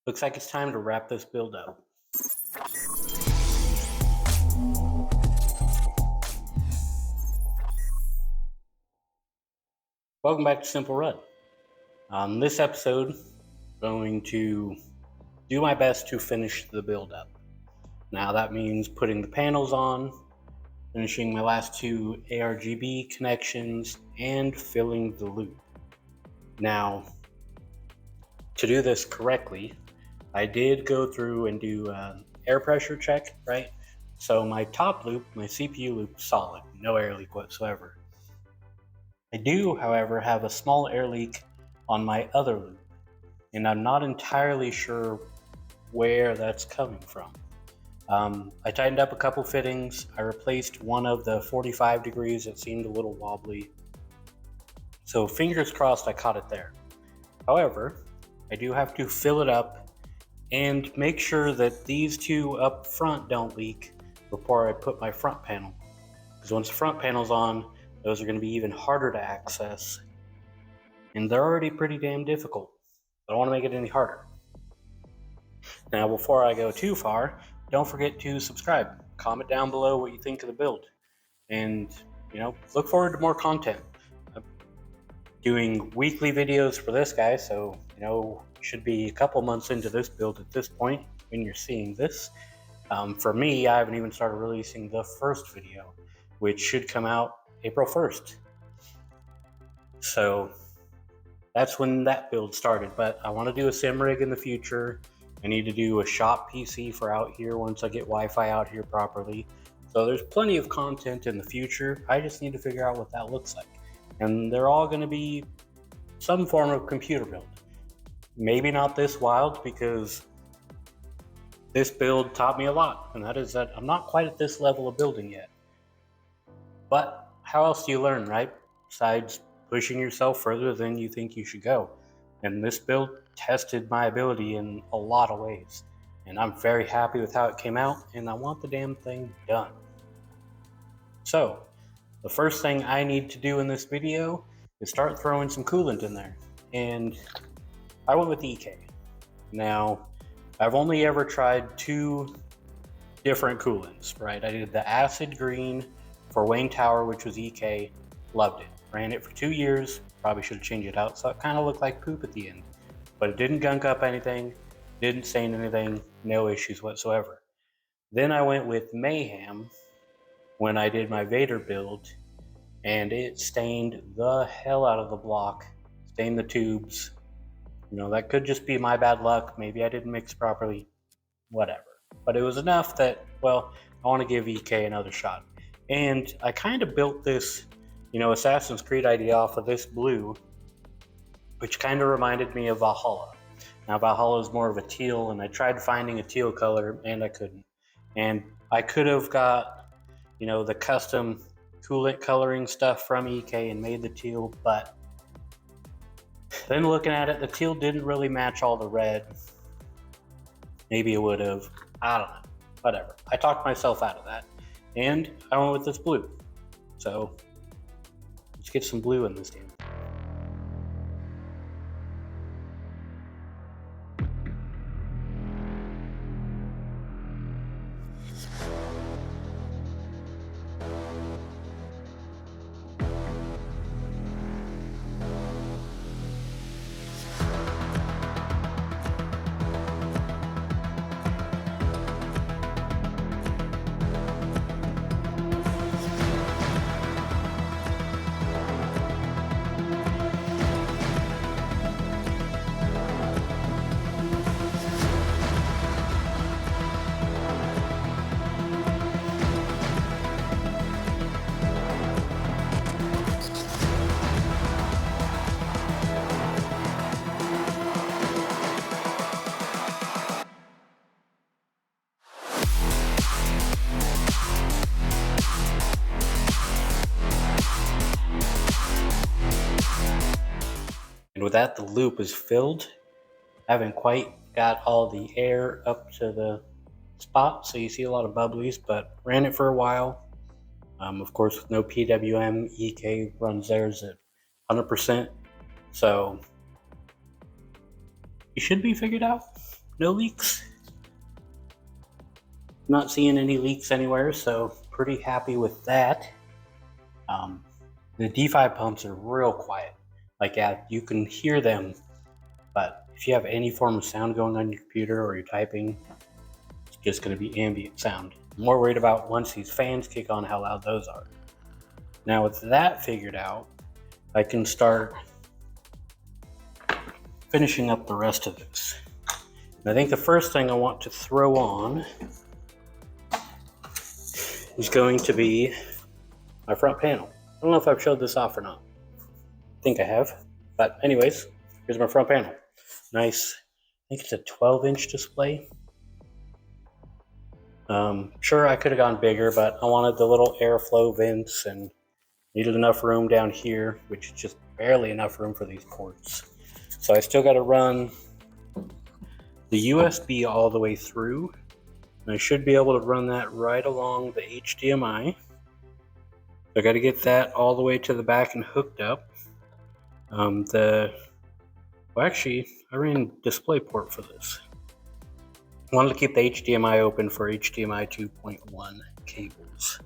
Looks like it's time to wrap this build up. Welcome back to Simple Rud. On this episode, I'm going to do my best to finish the build up. Now that means putting the panels on, finishing my last two ARGB connections, and filling the loop. Now, to do this correctly, I did go through and do an air pressure check, right? So my top loop, my CPU loop, solid, no air leak whatsoever. I do, however, have a small air leak on my other loop, and I'm not entirely sure where that's coming from. I tightened up a couple fittings. I replaced one of the 45 degrees that seemed a little wobbly. So fingers crossed I caught it there. However, I do have to fill it up and make sure that these two up front don't leak before I put my front panel. Because once the front panel's on, those are going to be even harder to access. And they're already pretty damn difficult. I don't want to make it any harder. Now, before I go too far, don't forget to subscribe. Comment down below what you think of the build. And, look forward to more content. I'm doing weekly videos for this guy, so, should be a couple months into this build at this point when you're seeing this. For me, I haven't even started releasing the first video, which should come out April 1st. So that's when that build started, but I want to do a sim rig in the future. I need to do a shop PC for out here once I get Wi-Fi out here properly. So there's plenty of content in the future. I just need to figure out what that looks like. And they're all going to be some form of computer build. Maybe not this wild, because this build taught me a lot, and that is that I'm not quite at this level of building yet. But how else do you learn, right? Besides pushing yourself further than you think you should go. And this build tested my ability in a lot of ways. And I'm very happy with how it came out, and I want the damn thing done. So, the first thing I need to do in this video is start throwing some coolant in there. And I went with EK. Now, I've only ever tried two different coolants, right? I did the acid green for Wayne Tower, which was EK, loved it. Ran it for 2 years, probably should have changed it out, so it kind of looked like poop at the end. But it didn't gunk up anything, didn't stain anything, no issues whatsoever. Then I went with Mayhem when I did my Vader build, and it stained the hell out of the block, stained the tubes. That could just be my bad luck, maybe I didn't mix properly, whatever. But it was enough that, I want to give EK another shot. And I kind of built this, Assassin's Creed idea off of this blue, which kind of reminded me of Valhalla. Now, Valhalla is more of a teal, and I tried finding a teal color, and I couldn't. And I could have got, the custom coolant coloring stuff from EK and made the teal, but then looking at it, the teal didn't really match all the red. Maybe it would have. I don't know. Whatever. I talked myself out of that. And I went with this blue. So let's get some blue in this game. And with that, the loop is filled. I haven't quite got all the air up to the spot, so you see a lot of bubblies, but ran it for a while. Of course, with no PWM, EK runs theirs at 100%, so you should be figured out. no leaks. Not seeing any leaks anywhere, so pretty happy with that. The D5 pumps are real quiet. Like, yeah, you can hear them, but if you have any form of sound going on your computer or you're typing, it's just going to be ambient sound. I'm more worried about once these fans kick on how loud those are. Now with that figured out, I can start finishing up the rest of this. And I think the first thing I want to throw on is going to be my front panel. I don't know if I've showed this off or not. I think I have. But anyways, here's my front panel. Nice, I think it's a 12-inch display. Sure, I could have gone bigger, but I wanted the little airflow vents and needed enough room down here, which is just barely enough room for these ports. So I still got to run the USB all the way through. And I should be able to run that right along the HDMI. So I got to get that all the way to the back and hooked up. Well, actually, I ran DisplayPort for this. I wanted to keep the HDMI open for HDMI 2.1 cables.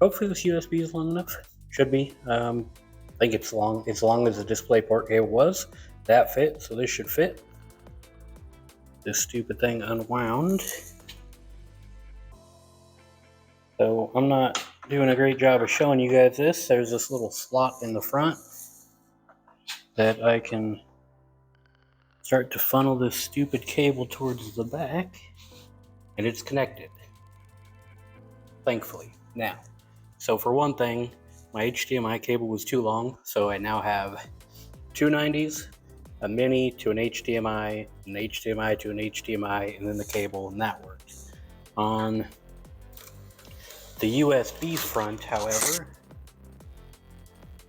Hopefully this USB is long enough. Should be. I think it's long as the DisplayPort cable was. That fit, so this should fit. This stupid thing unwound. So I'm not doing a great job of showing you guys this. There's this little slot in the front that I can start to funnel this stupid cable towards the back, and it's connected, thankfully. Now, so for one thing, my HDMI cable was too long, so I now have two 90s, a mini to an HDMI to an HDMI, and then the cable, and that worked. On the USB front, however,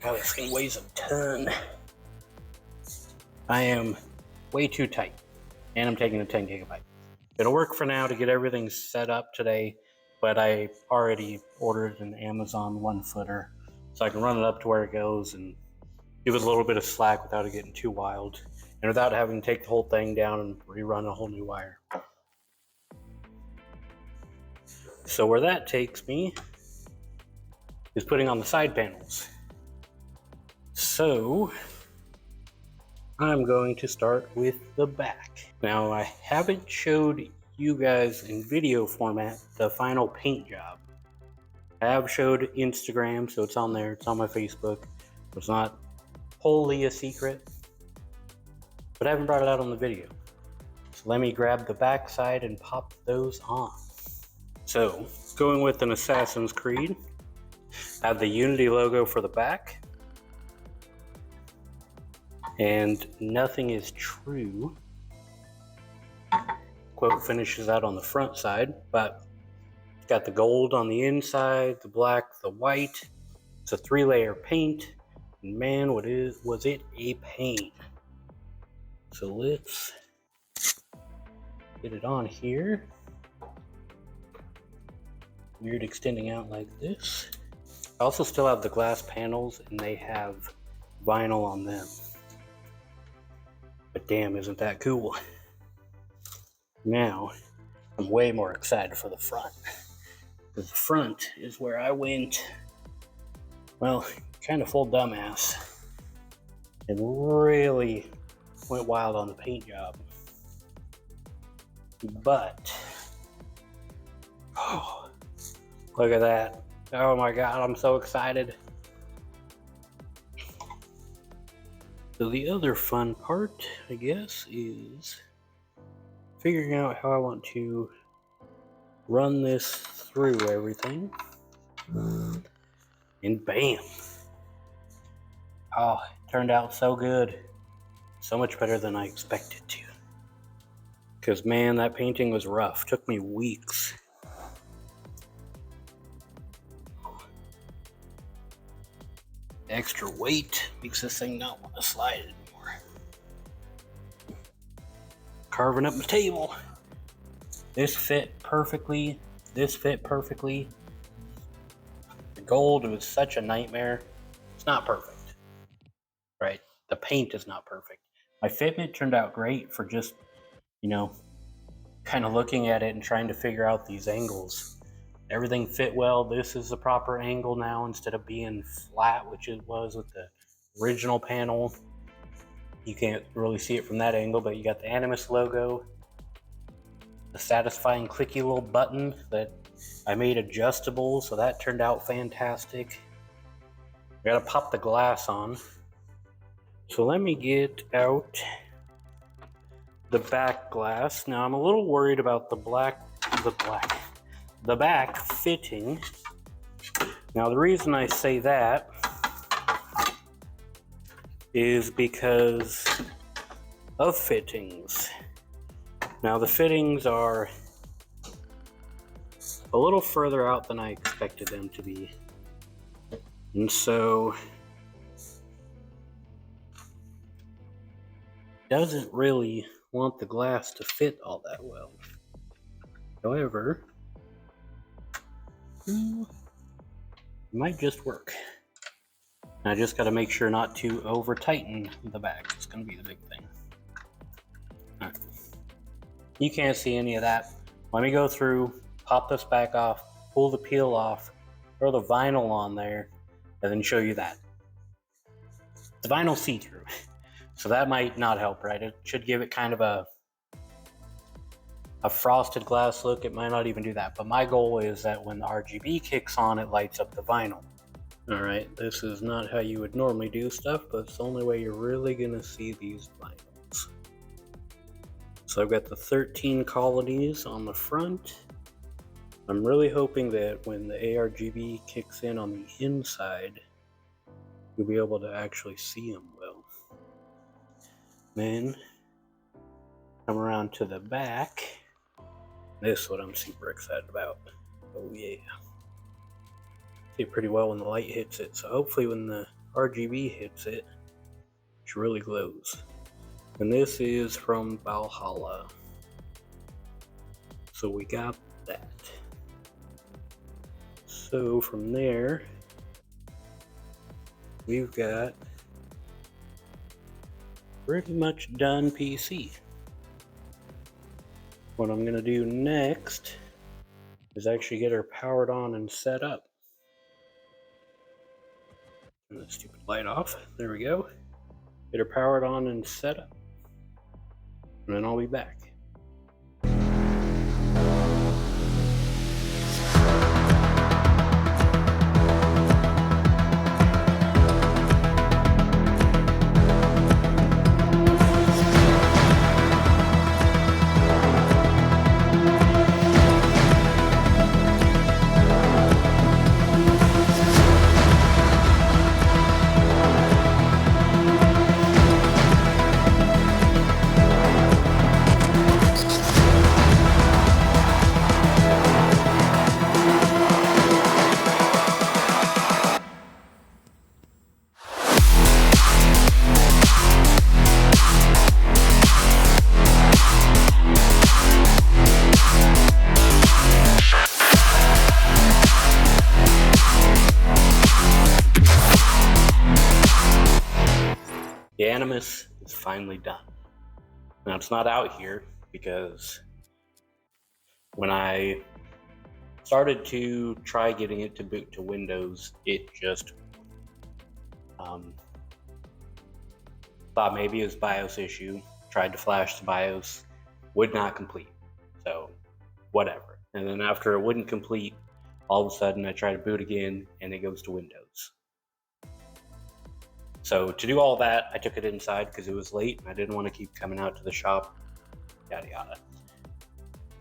this thing weighs a ton. I am way too tight, and I'm taking a 10 gigabyte. It'll work for now to get everything set up today, but I already ordered an Amazon 1-footer, so I can run it up to where it goes and give it a little bit of slack without it getting too wild, and without having to take the whole thing down and rerun a whole new wire. So where that takes me is putting on the side panels. So I'm going to start with the back. Now, I haven't showed you guys in video format the final paint job. I have showed Instagram, so it's on there, it's on my Facebook. It's not wholly a secret, but I haven't brought it out on the video. So let me grab the back side and pop those on. So, going with an Assassin's Creed, I have the Unity logo for the back. And nothing is true. Quote finishes out on the front side, but it's got the gold on the inside, the black, the white. It's a 3-layer paint, and man, was it a pain. So let's get it on here. Weird extending out like this. I also still have the glass panels, and they have vinyl on them. But damn, isn't that cool? Now, I'm way more excited for the front. Because the front is where I went, well, kind of full dumbass. And really went wild on the paint job. But, oh, look at that. Oh my God, I'm so excited. So the other fun part, I guess, is figuring out how I want to run this through everything. And bam! Oh, it turned out so good. So much better than I expected to. Because man, that painting was rough. Took me weeks. Extra weight makes this thing not want to slide anymore. Carving up my table. This fit perfectly. This fit perfectly. The gold was such a nightmare. It's not perfect, right? The paint is not perfect, My fitment turned out great for just, you know, kind of looking at it and trying to figure out these angles. Everything fit well. This is the proper angle now instead of being flat, which it was with the original panel. You can't really see it from that angle, but you got the Animus logo, the satisfying clicky little button that I made adjustable, so that turned out fantastic. I gotta pop the glass on. So let me get out the back glass. Now I'm a little worried about the back fitting. Now the reason I say that is because of fittings. Now the fittings are a little further out than I expected them to be. And so doesn't really want the glass to fit all that well. However, it might just work. I just got to make sure not to over tighten the back. It's going to be the big thing. All right. You can't see any of that. Let me go through, pop this back off, pull the peel off, throw the vinyl on there, and then show you that. The vinyl see-through, so that might not help, right? It should give it kind of a frosted glass look. It might not even do that, but my goal is that when the RGB kicks on, it lights up the vinyl. All right, this is not how you would normally do stuff, but it's the only way you're really gonna see these vinyls. So I've got the 13 colonies on the front. I'm really hoping that when the ARGB kicks in on the inside, you'll be able to actually see them well. Then come around to the back. This is what I'm super excited about. Oh yeah. See it pretty well when the light hits it, so hopefully when the RGB hits it, it really glows. And this is from Valhalla. So we got that. So from there, we've got pretty much done PC. What I'm gonna do next is actually get her powered on and set up. Turn that stupid light off. There we go. Get her powered on and set up. And then I'll be back. The Animus is finally done. Now it's not out here because when I started to try getting it to boot to Windows, it just thought maybe it was a BIOS issue, tried to flash the BIOS, would not complete. So whatever. And then after it wouldn't complete, all of a sudden I try to boot again and it goes to Windows. So to do all that, I took it inside because it was late and I didn't want to keep coming out to the shop, yada yada.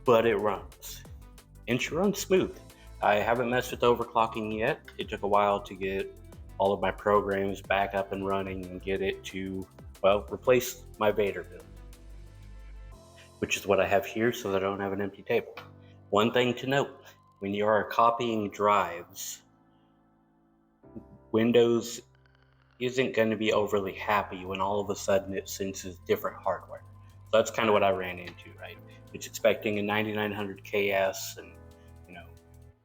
But it runs. And she runs smooth. I haven't messed with overclocking yet. It took a while to get all of my programs back up and running and get it to, well, replace my Vader build, which is what I have here so that I don't have an empty table. One thing to note, when you are copying drives, Windows isn't going to be overly happy when all of a sudden it senses different hardware. So that's kind of what I ran into, right? It's expecting a 9900 KS and, you know,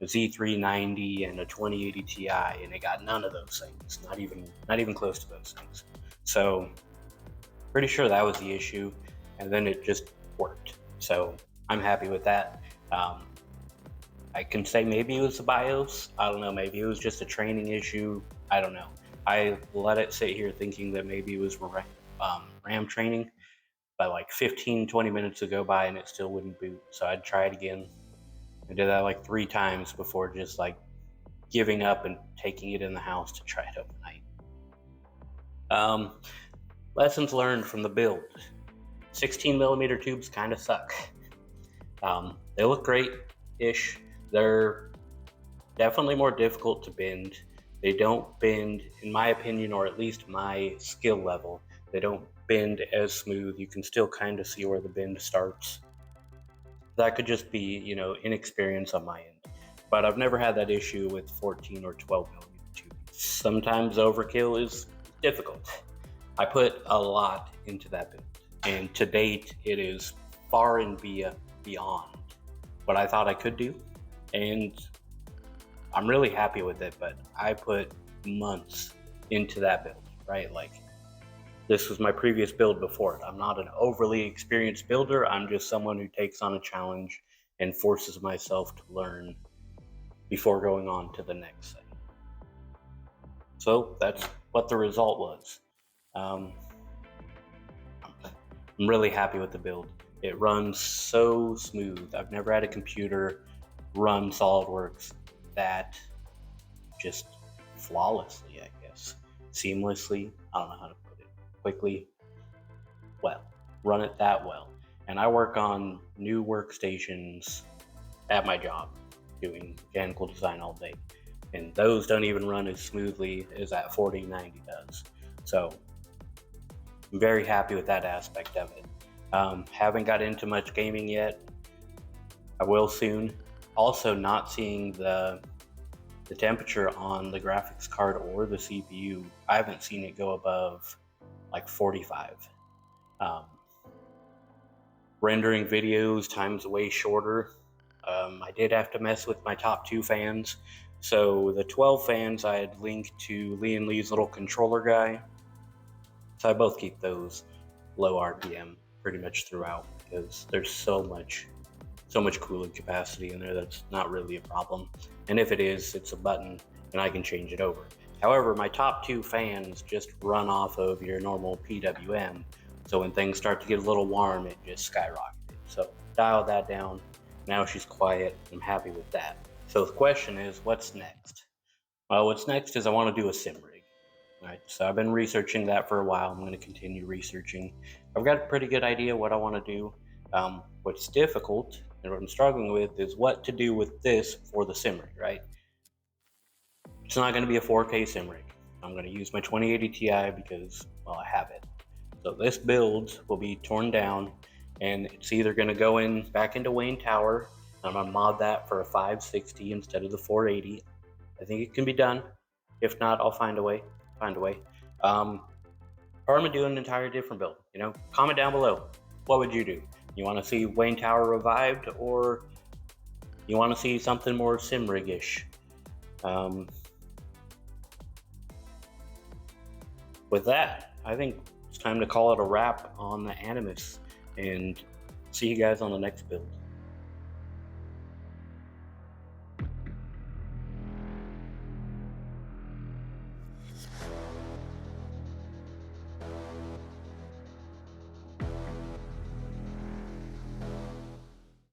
a Z390 and a 2080 Ti, and it got none of those things, not even close to those things. So Pretty sure that was the issue, and then it just worked. So I'm happy with that. Um, I can say maybe it was the BIOS. I don't know. Maybe it was just a training issue. I don't know. I let it sit here thinking that maybe it was RAM training, but like 15, 20 minutes would go by and it still wouldn't boot. So I'd try it again. I did that like 3 times before just like giving up and taking it in the house to try it overnight. Lessons learned from the build. 16mm tubes kind of suck. They look great-ish. They're definitely more difficult to bend. They don't bend, in my opinion, or at least my skill level, they don't bend as smooth. You can still kind of see where the bend starts. That could just be, inexperience on my end. But I've never had that issue with 14 or 12mm tubes. Sometimes overkill is difficult. I put a lot into that build, and to date, it is far and beyond what I thought I could do, and I'm really happy with it. But I put months into that build, right? Like, this was my previous build before it. I'm not an overly experienced builder. I'm just someone who takes on a challenge and forces myself to learn before going on to the next thing. So that's what the result was. I'm really happy with the build. It runs so smooth. I've never had a computer run SolidWorks that just flawlessly, I guess. Seamlessly, I don't know how to put it. Quickly, well, run it that well. And I work on new workstations at my job, doing mechanical design all day. And those don't even run as smoothly as that 4090 does. So I'm very happy with that aspect of it. Haven't got into much gaming yet. I will soon. Also, not seeing the temperature on the graphics card or the CPU. I haven't seen it go above like 45. Rendering videos, time's way shorter. I did have to mess with my top 2 fans. So the 12 fans I had linked to Lee and Lee's little controller guy. So I both keep those low RPM pretty much throughout, because there's so much cooling capacity in there that's not really a problem. And if it is, it's a button and I can change it over. However, my top 2 fans just run off of your normal PWM. So when things start to get a little warm, it just skyrocketed. So dial that down. Now she's quiet. I'm happy with that. So the question is, what's next? Well, what's next is I want to do a sim rig. All right, so I've been researching that for a while. I'm going to continue researching. I've got a pretty good idea what I want to do. What's difficult and what I'm struggling with is what to do with this for the sim rig, right? It's not going to be a 4K sim rig. I'm going to use my 2080 Ti because, well, I have it. So this build will be torn down, and it's either going to go back into Wayne Tower. I'm going to mod that for a 560 instead of the 480. I think it can be done. If not, I'll find a way. Or I'm gonna do an entire different build. Comment down below. What would you do? You want to see Wayne Tower revived, or you want to see something more sim rig-ish? With that, I think it's time to call it a wrap on the Animus, and see you guys on the next build.